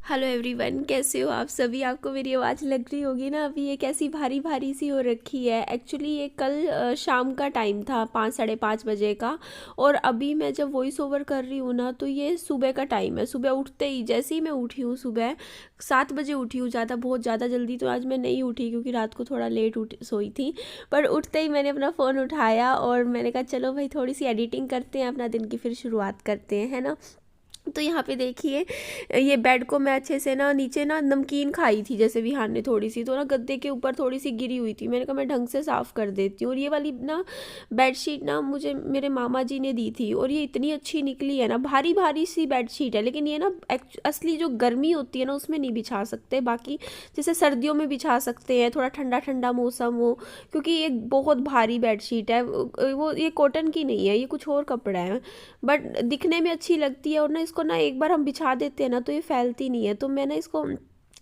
Hello everyone, कैसे हो आप सभी। आपको मेरी आवाज़ लग रही होगी ना अभी ये कैसी भारी भारी सी हो रखी है। एक्चुअली ये कल शाम का टाइम था, 5 साढ़े 5 बजे का। और अभी मैं जब वॉइस ओवर कर रही हूँ ना तो ये सुबह का टाइम है। सुबह उठते ही जैसे ही मैं उठी हूँ, सुबह 7 बजे उठी हूँ। बहुत ज़्यादा जल्दी तो आज मैं नहीं उठी क्योंकि रात को थोड़ा लेट सोई थी। पर उठते ही मैंने अपना फ़ोन उठाया और मैंने कहा चलो भाई थोड़ी सी एडिटिंग करते हैं, अपना दिन की फिर शुरुआत करते हैं, है ना। तो यहाँ पे देखिए, ये बेड को मैं अच्छे से ना नीचे ना नमकीन खाई थी जैसे विहान ने थोड़ी सी, तो ना गद्दे के ऊपर थोड़ी सी गिरी हुई थी। मैंने कहा मैं ढंग से साफ़ कर देती हूँ। और ये वाली ना बेडशीट ना मुझे मेरे मामा जी ने दी थी और ये इतनी अच्छी निकली है ना। भारी भारी सी बेडशीट है लेकिन ये ना असली जो गर्मी होती है ना उसमें नहीं बिछा सकते। बाकी जैसे सर्दियों में बिछा सकते हैं, थोड़ा ठंडा ठंडा मौसम हो, क्योंकि ये बहुत भारी बेडशीट है। वो ये कॉटन की नहीं है, ये कुछ और कपड़ा है, बट दिखने में अच्छी लगती है। और ना इसको ना एक बार हम बिछा देते हैं ना तो ये फैलती नहीं है। तो मैं ना इसको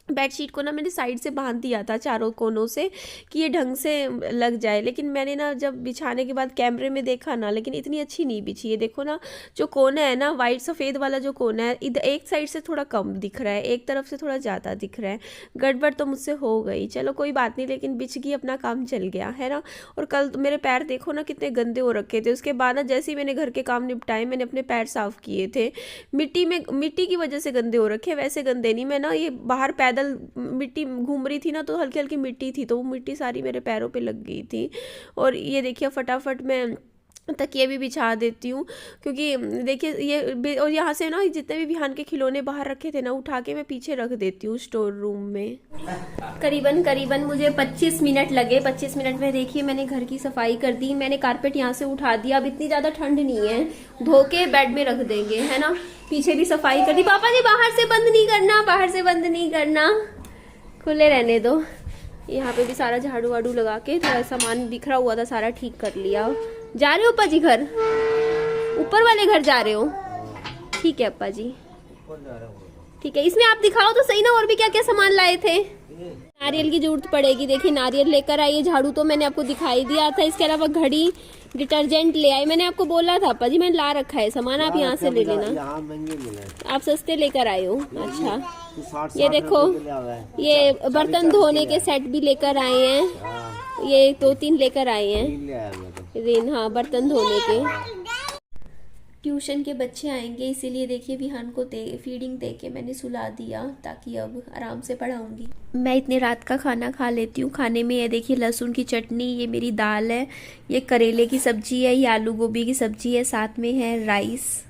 बेडशीट को ना मैंने साइड से बांध दिया था चारों कोनों से कि ये ढंग से लग जाए। लेकिन मैंने ना जब बिछाने के बाद कैमरे में देखा ना, लेकिन इतनी अच्छी नहीं बिछी है। देखो ना, जो कोना है ना वाइट सफ़ेद वाला जो कोना है, इधर एक साइड से थोड़ा कम दिख रहा है, एक तरफ से थोड़ा ज़्यादा दिख रहा है। गड़बड़ तो मुझसे हो गई, चलो कोई बात नहीं, लेकिन बिछ गई, अपना काम चल गया, है ना। और कल तो मेरे पैर देखो ना कितने गंदे हो रखे थे। उसके बाद ना जैसे ही मैंने घर के काम निपटाए, मैंने अपने पैर साफ़ किए थे। मिट्टी की वजह से गंदे हो रखे, वैसे गंदे नहीं। मैं ना ये बाहर पैदल मिट्टी घूम रही थी ना तो हल्की हल्की मिट्टी थी, तो वो मिट्टी सारी मेरे पैरों पे लग गई थी। और ये देखिए फटाफट मैं तकिए भी बिछा देती हूँ, क्योंकि देखिए और यहाँ से ना जितने भी विहान के खिलौने बाहर रखे थे ना उठा के मैं पीछे रख देती हूँ स्टोर रूम में। करीबन करीबन मुझे 25 मिनट लगे। 25 मिनट में देखिए मैंने घर की सफाई कर दी। मैंने कारपेट यहाँ से उठा दिया। अब इतनी ज़्यादा ठंड नहीं है, धो के बेड में रख देंगे, है ना। पीछे भी सफाई कर दी। पापा जी बाहर से बंद नहीं करना, बाहर से बंद नहीं करना, खुले रहने दो। यहाँ पे भी सारा झाड़ू वाड़ू लगा के थोड़ा सामान बिखरा हुआ था सारा ठीक कर लिया। जा रहे हो अप्पा जी घर? ऊपर वाले घर जा रहे हो? ठीक है अप्पा जी, ठीक है। इसमें आप दिखाओ तो सही ना, और भी क्या क्या सामान लाए थे। नारियल की जरूरत पड़ेगी, देखिए नारियल लेकर आइए। झाड़ू तो मैंने आपको दिखाई दिया था। इसके अलावा घड़ी, डिटर्जेंट ले आई। मैंने आपको बोला था अप्पा जी, मैंने ला रखा है सामान, आप यहाँ से ले लेना। आप सस्ते लेकर आए हो, अच्छा। ये देखो, ये बर्तन धोने के सेट भी लेकर आए हैं। ये 2-3 लेकर आए हैं, हाँ, बर्तन धोने के। ट्यूशन के बच्चे आएंगे इसीलिए देखिए विहान को फीडिंग दे के मैंने सुला दिया, ताकि अब आराम से पढ़ाऊंगी। मैं इतने रात का खाना खा लेती हूँ। खाने में ये देखिए लहसुन की चटनी, ये मेरी दाल है, ये करेले की सब्जी है, ये आलू गोभी की सब्जी है, साथ में है राइस।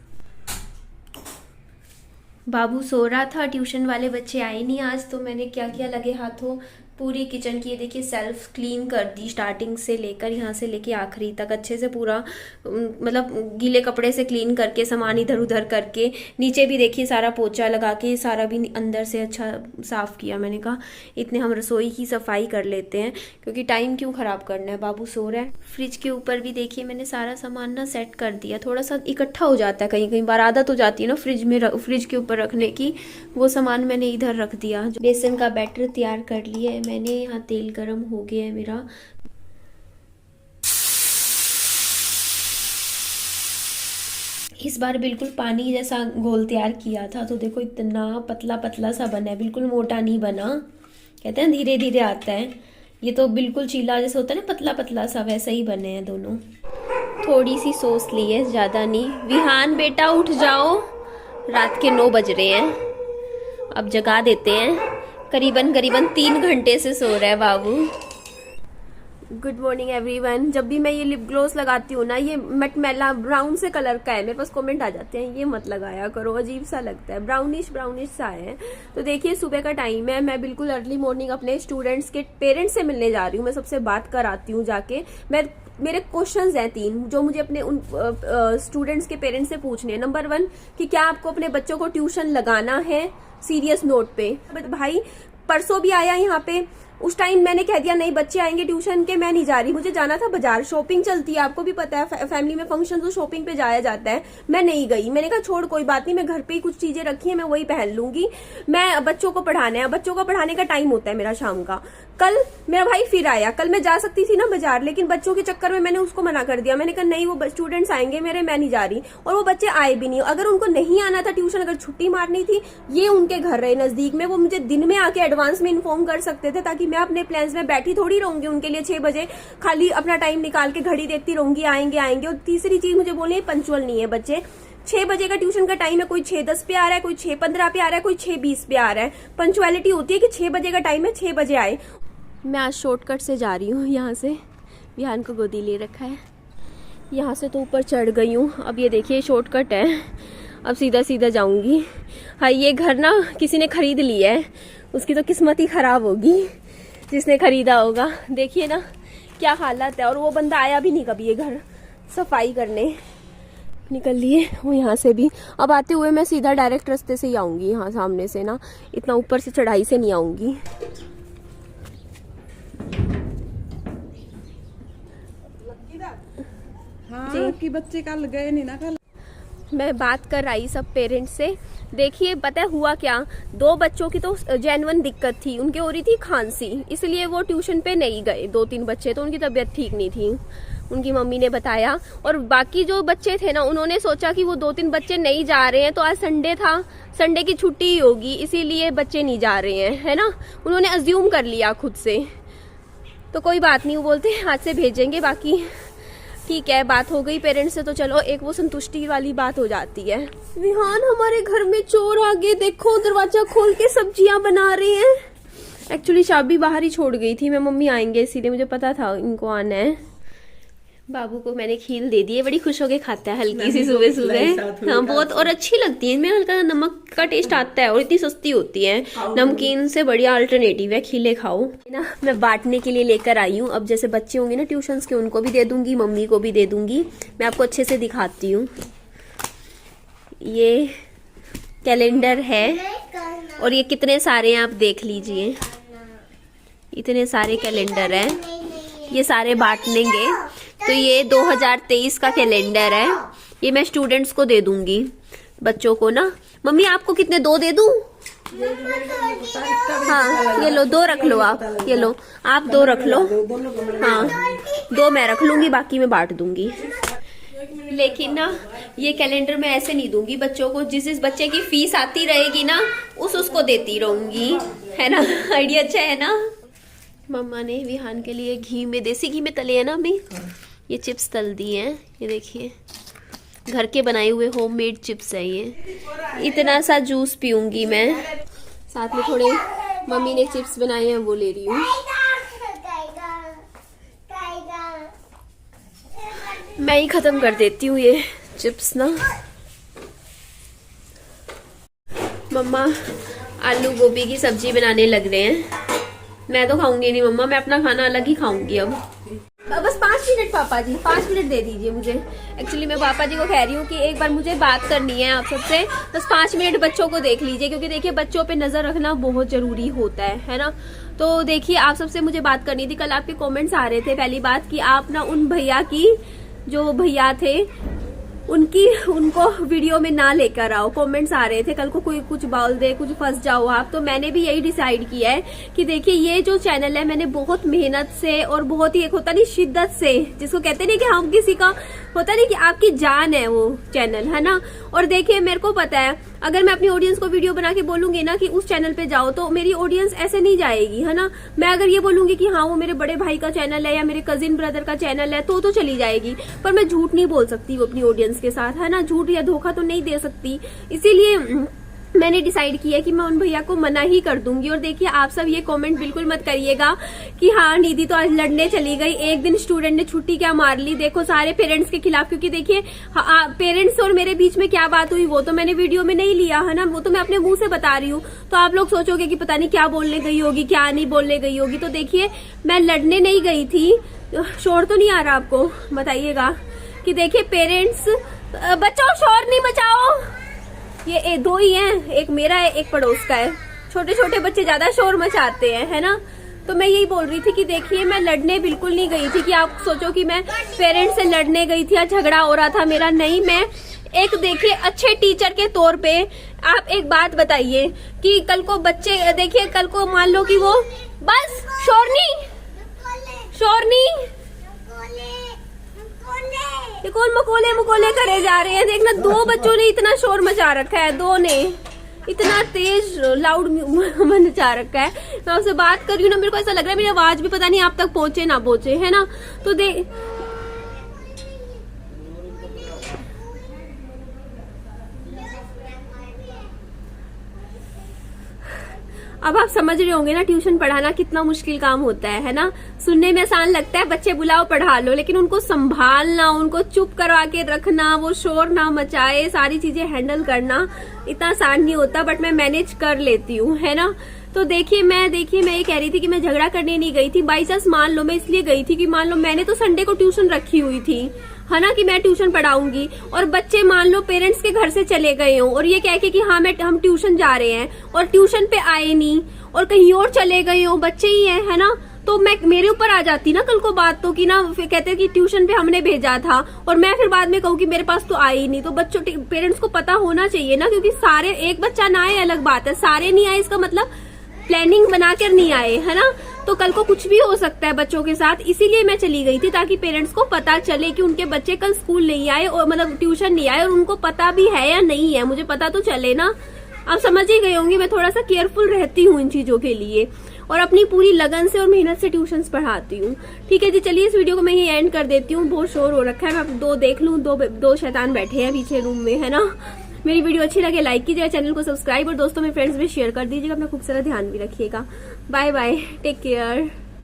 बाबू सो रहा था, ट्यूशन वाले बच्चे आए नहीं आज, तो मैंने क्या किया, लगे हाथों पूरी किचन की ये देखिए सेल्फ क्लीन कर दी, स्टार्टिंग से लेकर यहाँ से लेके आखिरी तक अच्छे से पूरा, मतलब गीले कपड़े से क्लीन करके, सामान इधर उधर करके। नीचे भी देखिए सारा पोछा लगा के सारा भी अंदर से अच्छा साफ़ किया। मैंने कहा इतने हम रसोई की सफाई कर लेते हैं, क्योंकि टाइम क्यों ख़राब करना है, बाबू सो रहा है। फ्रिज के ऊपर भी देखिए मैंने सारा सामान ना सेट कर दिया। थोड़ा सा इकट्ठा हो जाता है, कहीं कहीं बार आदत हो जाती है ना फ्रिज के ऊपर रखने की, वो सामान मैंने इधर रख दिया। बेसन का बैटर तैयार कर लिया है मैंने। यहाँ तेल गरम हो गया है मेरा। इस बार बिल्कुल पानी जैसा घोल तैयार किया था, तो देखो इतना पतला पतला सा बना है, बिल्कुल मोटा नहीं बना। कहते हैं धीरे धीरे आता है, ये तो बिल्कुल चीला जैसे होता है ना, पतला पतला सा, वैसा ही बने हैं दोनों। थोड़ी सी सॉस ली है, ज़्यादा नहीं। विहान बेटा उठ जाओ, रात के 9 बज रहे हैं, अब जगा देते हैं। करीबन 3 घंटे से सो रहा है बाबू। Good morning everyone. जब भी मैं ये लिप ग्लोस लगाती हूँ ना, ये मटमैला ब्राउन से कलर का है। मेरे पास कमेंट आ जाते हैं ये मत लगाया करो, अजीब सा लगता है, ब्राउनिश सा है। तो देखिए सुबह का टाइम है, मैं बिल्कुल अर्ली मॉर्निंग अपने स्टूडेंट्स के पेरेंट्स से मिलने जा रही हूँ। मैं सबसे बात कराती हूँ जाके। मेरे क्वेश्चंस हैं 3 जो मुझे अपने उन स्टूडेंट्स के पेरेंट्स से पूछने हैं। नंबर 1 कि क्या आपको अपने बच्चों को ट्यूशन लगाना है सीरियस नोट पे। भाई परसों भी आया यहाँ पे उस टाइम मैंने कह दिया नहीं बच्चे आएंगे ट्यूशन के, मैं नहीं जा रही, मुझे जाना था बाजार, शॉपिंग चलती है, आपको भी पता है फैमिली में फंक्शन तो शॉपिंग पे जाया जाता है। मैं नहीं गई, मैंने कहा छोड़ कोई बात नहीं, मैं घर पे ही कुछ चीजें रखी है मैं वही पहन लूंगी, मैं बच्चों को पढ़ाना है, बच्चों को पढ़ाने का टाइम होता है मेरा शाम का। कल मेरा भाई फिर आया, कल मैं जा सकती थी ना बाजार, लेकिन बच्चों के चक्कर में मैंने उसको मना कर दिया। मैंने कहा नहीं वो स्टूडेंट्स आएंगे मेरे, मैं नहीं जा रही। और वो बच्चे आए भी नहीं। अगर उनको नहीं आना था ट्यूशन, अगर छुट्टी मारनी थी, ये उनके घर रहे नजदीक में, वो मुझे दिन में आके एडवांस में इन्फॉर्म कर सकते थे, ताकि मैं अपने प्लान्स में बैठी थोड़ी रहूंगी उनके लिए 6 बजे खाली अपना टाइम निकाल के घड़ी देखती रहूंगी आएंगे आएंगे। और तीसरी चीज मुझे बोलनी है, पंचुअल नहीं है बच्चे। 6 बजे का ट्यूशन का टाइम है, कोई 6:10 पे आ रहा है, कोई 6:15 पे आ रहा है, कोई 6:20 पे आ रहा है। पंचुअलिटी होती है कि 6 बजे का टाइम है, 6 बजे आए। मैं आज शॉर्टकट से जा रही हूँ, यहाँ से विहान को गोदी ले रखा है, यहाँ से तो ऊपर चढ़ गई हूँ। अब ये देखिए शॉर्टकट है, अब सीधा सीधा जाऊंगी। हाँ ये घर ना किसी ने खरीद लिया है, उसकी तो किस्मत ही खराब होगी जिसने खरीदा होगा। देखिए ना क्या हालत है। और वो बंदा आया भी नहीं कभी ये घर सफाई करने। निकल लिए वो यहाँ से भी। अब आते हुए मैं सीधा डायरेक्ट रास्ते से ही आऊंगी, यहाँ सामने से ना, इतना ऊपर से चढ़ाई से नहीं आऊंगी। हाँ कि बच्चे कल गए नहीं ना कल। मैं बात कर रही सब पेरेंट्स से। देखिए पता है हुआ क्या, 2 बच्चों की तो जेन्युइन दिक्कत थी, उनके हो रही थी खांसी, इसलिए वो ट्यूशन पे नहीं गए। 2-3 बच्चे तो उनकी तबीयत ठीक नहीं थी, उनकी मम्मी ने बताया। और बाकी जो बच्चे थे ना, उन्होंने सोचा कि वो 2-3 बच्चे नहीं जा रहे हैं तो आज संडे था, संडे की छुट्टी ही होगी, इसीलिए बच्चे नहीं जा रहे हैं, है ना। उन्होंने अज्यूम कर लिया खुद से। तो कोई बात नहीं, वो बोलते आज से भेजेंगे, बाकी ठीक है। बात हो गई पेरेंट्स से तो चलो एक वो संतुष्टि वाली बात हो जाती है। विहान हमारे घर में चोर आ गए, देखो दरवाजा खोल के सब्जियां बना रहे हैं। एक्चुअली चाबी बाहर ही छोड़ गई थी मैं, मम्मी आएंगे इसीलिए मुझे पता था इनको आना है। बाबू को मैंने खील दे दी है, बड़ी खुश होके खाता है हल्की सी सुबह सुबह। हाँ बहुत, और अच्छी लगती है, इनमें हल्का नमक का टेस्ट आता है और इतनी सस्ती होती है, नमकीन से बढ़िया अल्टरनेटिव है, खीले खाओ ना। मैं बांटने के लिए लेकर आई हूँ। अब जैसे बच्चे होंगे ना ट्यूशंस के, उनको भी दे दूंगी, मम्मी को भी दे दूंगी। मैं आपको अच्छे से दिखाती हूँ। ये कैलेंडर है और ये कितने सारे हैं आप देख लीजिए, इतने सारे कैलेंडर हैं, ये सारे बांटेंगे। तो ये 2023 का कैलेंडर है, ये मैं स्टूडेंट्स को दे दूंगी, बच्चों को ना। मम्मी आपको कितने, 2 दे दूं? हाँ ये लो 2 रख लो आप, ये लो आप 2 रख लो। हाँ 2 मैं रख लूंगी, बाकी मैं बांट दूंगी। लेकिन ना ये कैलेंडर मैं ऐसे नहीं दूंगी बच्चों को, जिस बच्चे की फीस आती रहेगी ना उसको देती रहूंगी, है ना। आइडिया अच्छा है ना। मम्मा ने विहान के लिए घी में, देसी घी में तले है ना अभी, ये चिप्स तल दिए हैं, ये देखिए घर के बनाए हुए होममेड चिप्स है ये। इतना सा जूस पीऊंगी मैं, साथ में थोड़े मम्मी ने चिप्स बनाए हैं वो ले रही हूँ। मैं ही खत्म कर देती हूँ ये चिप्स ना। मम्मा आलू गोभी की सब्जी बनाने लग रहे हैं। मैं तो खाऊंगी नहीं मम्मा, मैं अपना खाना अलग ही खाऊंगी अब। बस 5 मिनट पापा जी, 5 मिनट दे दीजिए मुझे। एक्चुअली मैं पापा जी को कह रही हूँ कि एक बार मुझे बात करनी है आप सबसे, बस 5 मिनट बच्चों को देख लीजिए, क्योंकि देखिए बच्चों पे नजर रखना बहुत जरूरी होता है ना। तो देखिए आप सबसे मुझे बात करनी थी। कल आपके कमेंट्स आ रहे थे, पहली बात कि आप ना उन भैया की, जो भैया थे उनको वीडियो में ना लेकर आओ। कमेंट्स आ रहे थे कल को कोई कुछ बोल दे, कुछ फंस जाओ आप। तो मैंने भी यही डिसाइड किया है कि देखिए ये जो चैनल है मैंने बहुत मेहनत से और बहुत ही, एक होता नहीं शिद्दत से, जिसको कहते नहीं कि हम किसी का होता नहीं कि आपकी जान है वो चैनल, है ना। और देखिए मेरे को पता है अगर मैं अपनी ऑडियंस को वीडियो बना के बोलूंगी ना कि उस चैनल पे जाओ, तो मेरी ऑडियंस ऐसे नहीं जाएगी, है ना। मैं अगर ये बोलूंगी कि हाँ वो मेरे बड़े भाई का चैनल है या मेरे कजिन ब्रदर का चैनल है तो चली जाएगी, पर मैं झूठ नहीं बोल सकती वो अपनी ऑडियंस के साथ, है ना। झूठ या धोखा तो नहीं दे सकती, इसीलिए मैंने डिसाइड किया कि मैं उन भैया को मना ही कर दूंगी। और देखिए आप सब ये कमेंट बिल्कुल मत करिएगा कि हाँ निधि तो आज लड़ने चली गई, एक दिन स्टूडेंट ने छुट्टी क्या मार ली, देखो सारे पेरेंट्स के खिलाफ। क्योंकि देखिए पेरेंट्स और मेरे बीच में क्या बात हुई वो तो मैंने वीडियो में नहीं लिया, है ना, वो तो मैं अपने मुंह से बता रही हूँ। तो आप लोग सोचोगे कि पता नहीं क्या बोलने गई होगी, क्या नहीं बोलने गई होगी। तो देखिए मैं लड़ने नहीं गई थी। शोर तो नहीं आ रहा आपको, बताइएगा। कि देखिए पेरेंट्स, बच्चों शोर नहीं मचाओ, ये 2 ही हैं, एक मेरा है एक पड़ोस का है। छोटे छोटे बच्चे ज्यादा शोर मचाते हैं, है ना। तो मैं यही बोल रही थी कि देखिए मैं लड़ने बिल्कुल नहीं गई थी कि आप सोचो कि मैं पेरेंट्स से लड़ने गई थी या झगड़ा हो रहा था मेरा, नहीं। मैं एक देखिए अच्छे टीचर के तौर पे आप एक बात बताइए कि कल को बच्चे, देखिए कल को मान लो कि वो बस शोरनी ये कौन मकोले करे जा रहे हैं। देखना 2 बच्चों ने इतना शोर मचा रखा है, 2 ने इतना तेज लाउड मचा रखा है। मैं उससे बात कर रही हूँ ना, मेरे को ऐसा लग रहा है मेरी आवाज भी पता नहीं आप तक पहुंचे ना पहुंचे, है ना। तो अब आप समझ रहे होंगे ना ट्यूशन पढ़ाना कितना मुश्किल काम होता है ना। सुनने में आसान लगता है, बच्चे बुलाओ पढ़ा लो, लेकिन उनको संभालना, उनको चुप करवा के रखना, वो शोर ना मचाए, सारी चीजें हैंडल करना इतना आसान नहीं होता। बट मैं मैनेज कर लेती हूँ, है ना। तो देखिए मैं ये कह रही थी कि मैं झगड़ा करने नहीं गई थी। बाई चांस मान लो मैं इसलिए गई थी कि मान लो मैंने तो संडे को ट्यूशन रखी हुई थी, है ना, कि मैं ट्यूशन पढ़ाऊंगी, और बच्चे मान लो पेरेंट्स के घर से चले गए हों और ये कह के कि हाँ हम ट्यूशन जा रहे हैं, और ट्यूशन पे आए नहीं और कहीं और चले गए हों, बच्चे ही हैं, है ना। तो मैं मेरे ऊपर आ जाती ना कल को बात, तो कि ना फिर कहते कि ट्यूशन पे हमने भेजा था और मैं फिर बाद में कहूँ कि मेरे पास तो आई नहीं। तो बच्चों पेरेंट्स को पता होना चाहिए ना, क्योंकि सारे एक बच्चा ना आए अलग बात है, सारे नहीं आए इसका मतलब प्लानिंग बनाकर नहीं आए, है ना। तो कल को कुछ भी हो सकता है बच्चों के साथ, इसीलिए मैं चली गई थी ताकि पेरेंट्स को पता चले कि उनके बच्चे कल स्कूल नहीं आए और मतलब ट्यूशन नहीं आए, और उनको पता भी है या नहीं है, मुझे पता तो चले ना। आप समझ ही गए होंगे मैं थोड़ा सा केयरफुल रहती हूँ इन चीजों के लिए, और अपनी पूरी लगन से और मेहनत से ट्यूशंस पढ़ाती हूँ। ठीक है जी, चलिए इस वीडियो को मैं ये एंड कर देती हूँ, बहुत शोर हो रखा है। मैं 2 देख लूँ, 2 शैतान बैठे हैं पीछे रूम में, है ना। मेरी वीडियो अच्छी लगे लाइक कीजिएगा, चैनल को सब्सक्राइब और दोस्तों में फ्रेंड्स में शेयर कर दीजिएगा। अपना खूब सारा ध्यान भी रखिएगा। Bye bye, take care.